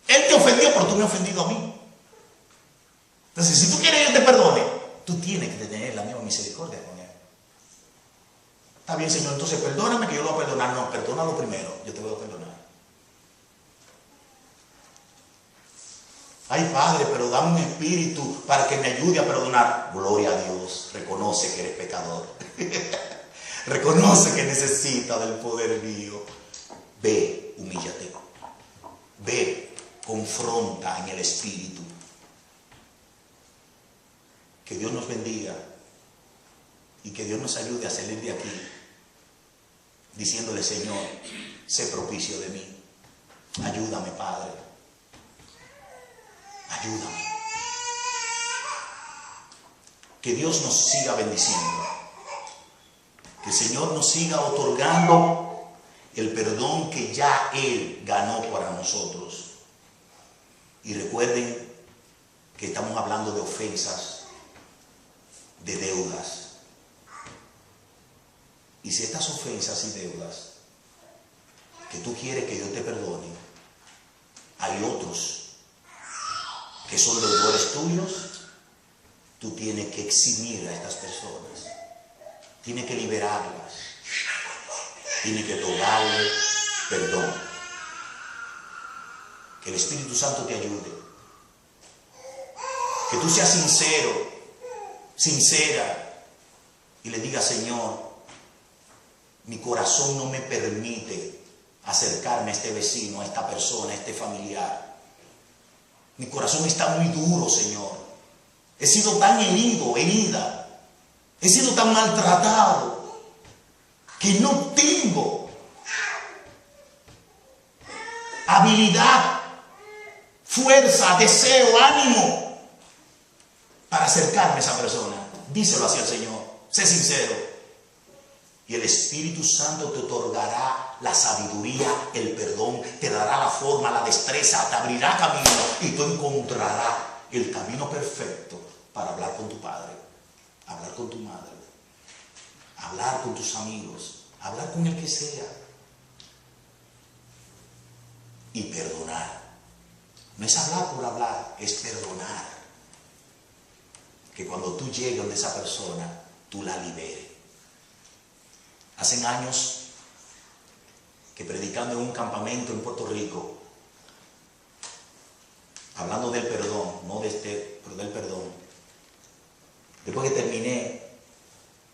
Él te ofendió, pero tú me has ofendido a mí. Entonces, si tú quieres que Él te perdone, tú tienes que tener la misma misericordia con Él. Está bien, Señor, entonces perdóname que yo lo voy a perdonar. No, perdónalo primero, yo te voy a perdonar. Ay, Padre, pero dame un espíritu para que me ayude a perdonar. Gloria a Dios, reconoce que eres pecador. Reconoce que necesitas del poder mío. Ve, humíllate. Ve, confronta en el espíritu. Que Dios nos bendiga y que Dios nos ayude a salir de aquí diciéndole, Señor, sé propicio de mí. Ayúdame, Padre. Ayúdame. Que Dios nos siga bendiciendo. Que el Señor nos siga otorgando el perdón que ya Él ganó para nosotros. Y recuerden que estamos hablando de ofensas, de deudas. Y si estas ofensas y deudas que tú quieres que Dios te perdone, hay otros que son deudores tuyos, tú tienes que eximir a estas personas. Tienes que liberarlas. Tienes que otorgarle perdón. Que el Espíritu Santo te ayude. Que tú seas sincero, sincera, y le digas: Señor, mi corazón no me permite acercarme a este vecino, a esta persona, a este familiar. Mi corazón está muy duro, Señor. He sido tan herido, herida. He sido tan maltratado que no tengo habilidad, fuerza, deseo, ánimo para acercarme a esa persona. Díselo así al Señor. Sé sincero. Y el Espíritu Santo te otorgará la sabiduría, el perdón, te dará la forma, la destreza, te abrirá camino y tú encontrarás el camino perfecto para hablar con tu padre, hablar con tu madre, hablar con tus amigos, hablar con el que sea. Y perdonar. No es hablar por hablar, es perdonar. Que cuando tú llegues donde esa persona, tú la liberes. Hace años que predicando en un campamento en Puerto Rico, hablando del perdón, no de este, pero del perdón. Después que terminé,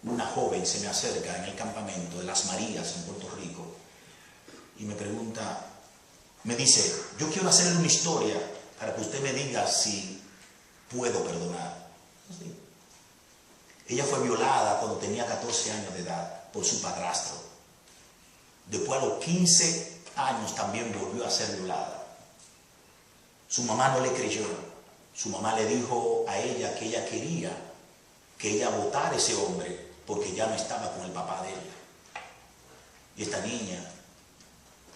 una joven se me acerca en el campamento de Las Marías en Puerto Rico y me pregunta, me dice: yo quiero hacerle una historia para que usted me diga si puedo perdonar. ¿Sí? Ella fue violada cuando tenía 14 años de edad por su padrastro. Después, a los 15 años, también volvió a ser violada. Su mamá no le creyó. Su mamá le dijo a ella que ella quería que ella votara a ese hombre porque ya no estaba con el papá de ella. Y esta niña,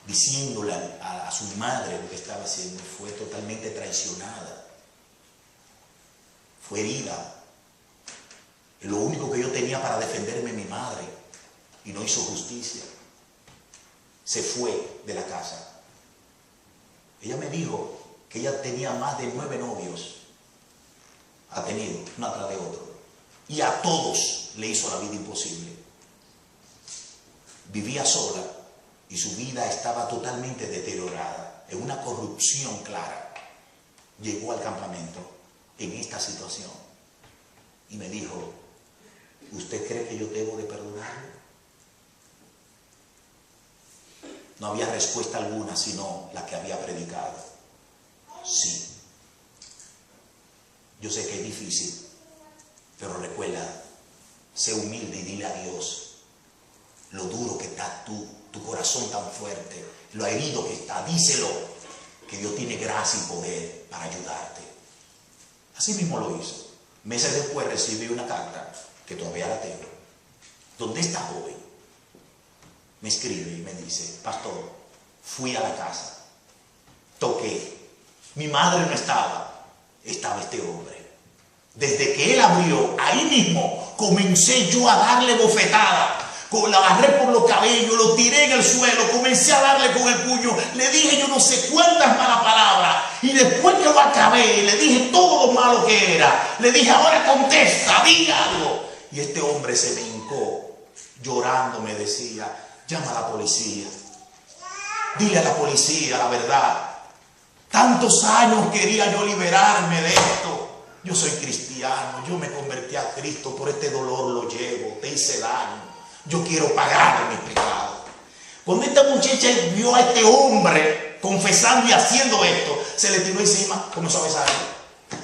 diciéndole a su madre lo que estaba haciendo, fue totalmente traicionada. Fue herida. Lo único que yo tenía para defenderme, mi madre, y no hizo justicia. Se fue de la casa. Ella me dijo que ella tenía más de 9 novios. Ha tenido, uno tras de otro. Y a todos le hizo la vida imposible. Vivía sola y su vida estaba totalmente deteriorada, en una corrupción clara. Llegó al campamento en esta situación y me dijo: ¿usted cree que yo debo de perdonarlo? No había respuesta alguna sino la que había predicado. Sí. Yo sé que es difícil, pero recuerda, sé humilde y dile a Dios lo duro que está tu corazón tan fuerte, lo herido que está. Díselo, que Dios tiene gracia y poder para ayudarte. Así mismo lo hizo. Meses después recibí una carta, que todavía la tengo, donde esta joven me escribe y me dice: pastor, fui a la casa, toqué, mi madre no estaba, estaba este hombre. Desde que él abrió, ahí mismo comencé yo a darle bofetada. Lo agarré por los cabellos, lo tiré en el suelo, comencé a darle con el puño, le dije yo no sé cuántas malas palabras, y después que lo acabé, le dije todo lo malo que era, le dije: ahora contesta, di algo. Y este hombre se me hincó, llorando me decía: llama a la policía, dile a la policía la verdad. Tantos años quería yo liberarme de esto. Yo soy cristiano, yo me convertí a Cristo, por este dolor lo llevo, te hice daño. Yo quiero pagar mis pecados. Cuando esta muchacha vio a este hombre confesando y haciendo esto, se le tiró encima, comenzó a besarlo.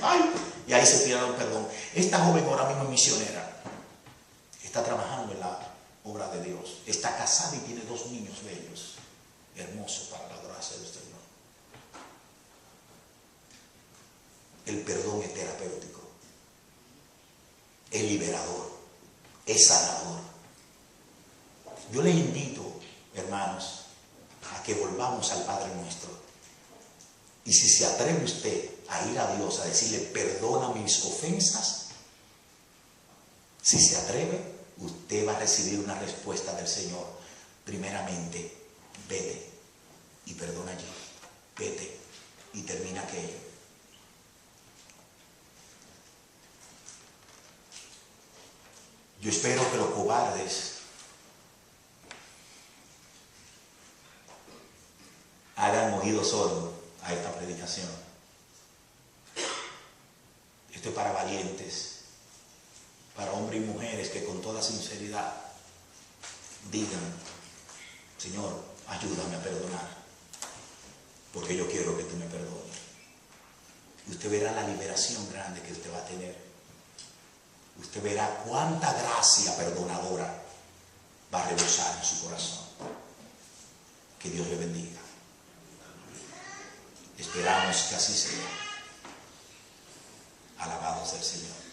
Ay, y ahí se tiraron perdón. Esta joven ahora mismo es misionera. Está trabajando en la obra de Dios. Está casada y tiene 2 niños bellos, hermosos para la gracia del Señor. El perdón es terapéutico, es liberador, es sanador. Yo les invito, hermanos, a que volvamos al Padre Nuestro. Y si se atreve usted a ir a Dios, a decirle, perdona mis ofensas, si se atreve, usted va a recibir una respuesta del Señor. Primeramente, vete y perdona allí. Vete y termina aquello. Yo espero que los cobardes hagan oído sordo a esta predicación. Esto es para valientes, para hombres y mujeres que con toda sinceridad digan, Señor, ayúdame a perdonar, porque yo quiero que tú me perdones. Y usted verá la liberación grande que usted va a tener. Usted verá cuánta gracia perdonadora va a rebosar en su corazón. Que Dios le bendiga. Esperamos que así sea. Alabados del Señor.